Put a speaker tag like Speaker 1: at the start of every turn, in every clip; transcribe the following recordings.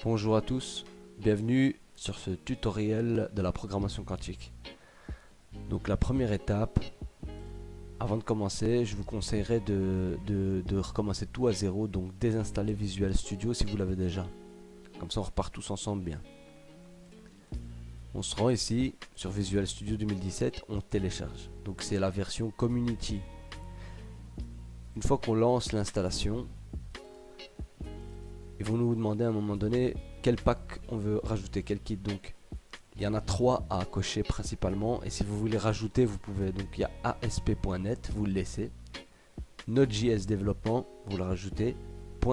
Speaker 1: Bonjour à tous, bienvenue sur ce tutoriel de la programmation quantique. Donc la première étape, avant de commencer, je vous conseillerais de recommencer tout à zéro, donc désinstaller Visual Studio si vous l'avez déjà. Comme ça on repart tous ensemble bien. On se rend ici sur Visual Studio 2017, on télécharge. Donc c'est la version Community. Une fois qu'on lance l'installation, ils vont nous demander à un moment donné quel pack on veut rajouter, quel kit. Donc il y en a trois à cocher principalement, et si vous voulez rajouter vous pouvez. Donc il y a asp.net, vous le laissez, Node.js développement, vous le rajoutez,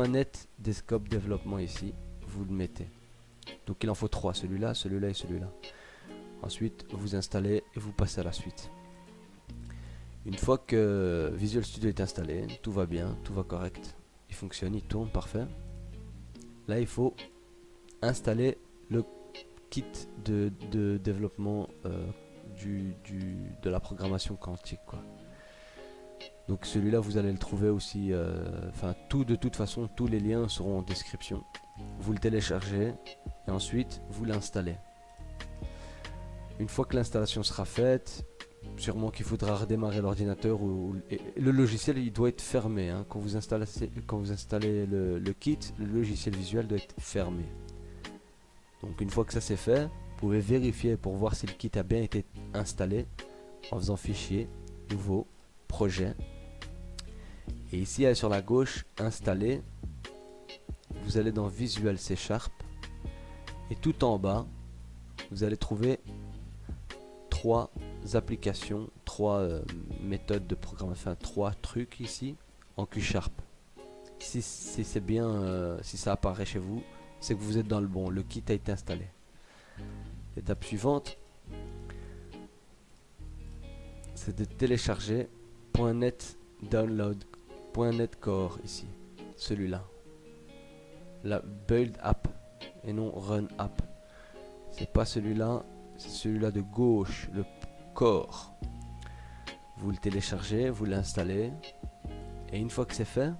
Speaker 1: .net desktop développement ici, vous le mettez. Donc il en faut trois, celui-là, celui-là et celui-là. Ensuite vous installez et vous passez à la suite. Une fois que Visual Studio est installé, tout va bien, tout va correct, il fonctionne, il tourne, parfait. Là il faut installer le kit de développement de la programmation quantique, quoi. Donc celui-là vous allez le trouver aussi, de toute façon tous les liens seront en description. Vous le téléchargez et ensuite vous l'installez. Une fois que l'installation sera faite, sûrement qu'il faudra redémarrer l'ordinateur, et le logiciel il doit être fermé, hein. Quand vous installez le kit, le logiciel visuel doit être fermé. Donc une fois que ça c'est fait, vous pouvez vérifier pour voir si le kit a bien été installé en faisant fichier, nouveau, projet. Et ici sur la gauche, installer, vous allez dans Visual C Sharp et tout en bas, vous allez trouver trois applications, trois méthodes de programmation, enfin trois trucs ici en Q Sharp. Si c'est bien, si ça apparaît chez vous, c'est que vous êtes dans le bon, le kit a été installé. L'étape suivante, c'est de télécharger .net download, .net core ici, celui-là, la build app et non run app. C'est pas celui-là, c'est celui-là de gauche, le core. Vous le téléchargez, vous l'installez et une fois que c'est fait,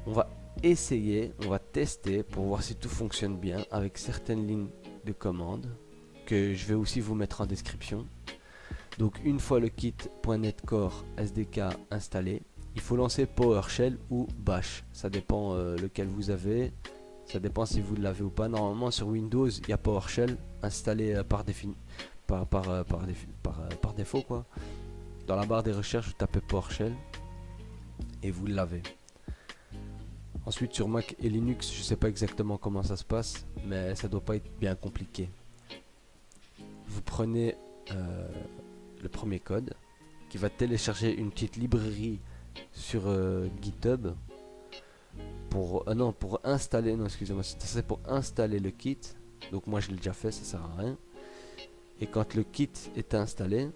Speaker 1: on va essayer, on va tester pour voir si tout fonctionne bien avec certaines lignes de commande que je vais aussi vous mettre en description. Donc une fois le kit .net core SDK installé, il faut lancer PowerShell ou Bash, ça dépend lequel vous avez, ça dépend si vous l'avez ou pas. Normalement sur Windows il y a PowerShell installé par défaut, quoi. Dans la barre des recherches vous tapez PowerShell et vous l'avez. Ensuite sur Mac et Linux, je sais pas exactement comment ça se passe, mais ça doit pas être bien compliqué. Vous prenez le premier code qui va télécharger une petite librairie sur GitHub pour installer, non excusez-moi, c'est pour installer le kit. Donc moi je l'ai déjà fait, ça sert à rien. Et quand le kit est installé,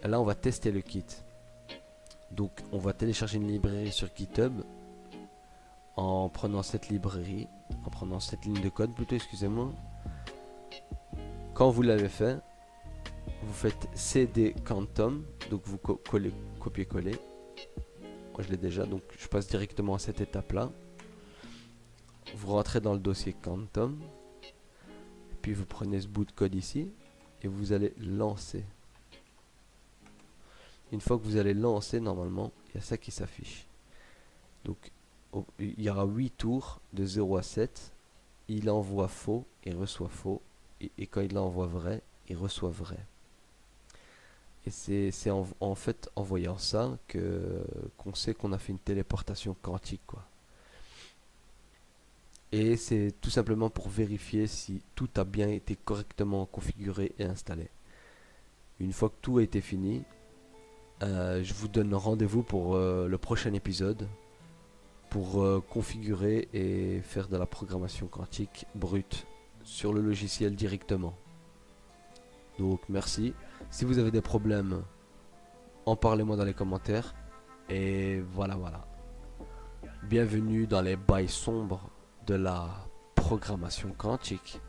Speaker 1: là on va tester le kit. Donc on va télécharger une librairie sur GitHub en prenant cette librairie, en prenant cette ligne de code plutôt, excusez-moi. Quand vous l'avez fait, vous faites cd quantum, donc vous copiez-coller. Moi je l'ai déjà, donc je passe directement à cette étape là. Vous rentrez dans le dossier quantum, puis vous prenez ce bout de code ici et vous allez lancer. Une fois que vous allez lancer, normalement il y a ça qui s'affiche. Donc il y aura 8 tours de 0 à 7. Il envoie faux et reçoit faux, et quand il envoie vrai, il reçoit vrai. Et c'est en fait en voyant ça qu'on sait qu'on a fait une téléportation quantique, quoi. Et c'est tout simplement pour vérifier si tout a bien été correctement configuré et installé. Une fois que tout a été fini, je vous donne rendez-vous pour le prochain épisode pour configurer et faire de la programmation quantique brute sur le logiciel directement. Donc merci. Si vous avez des problèmes, en parlez-moi dans les commentaires. Et voilà. Bienvenue dans les bails sombres de la programmation quantique.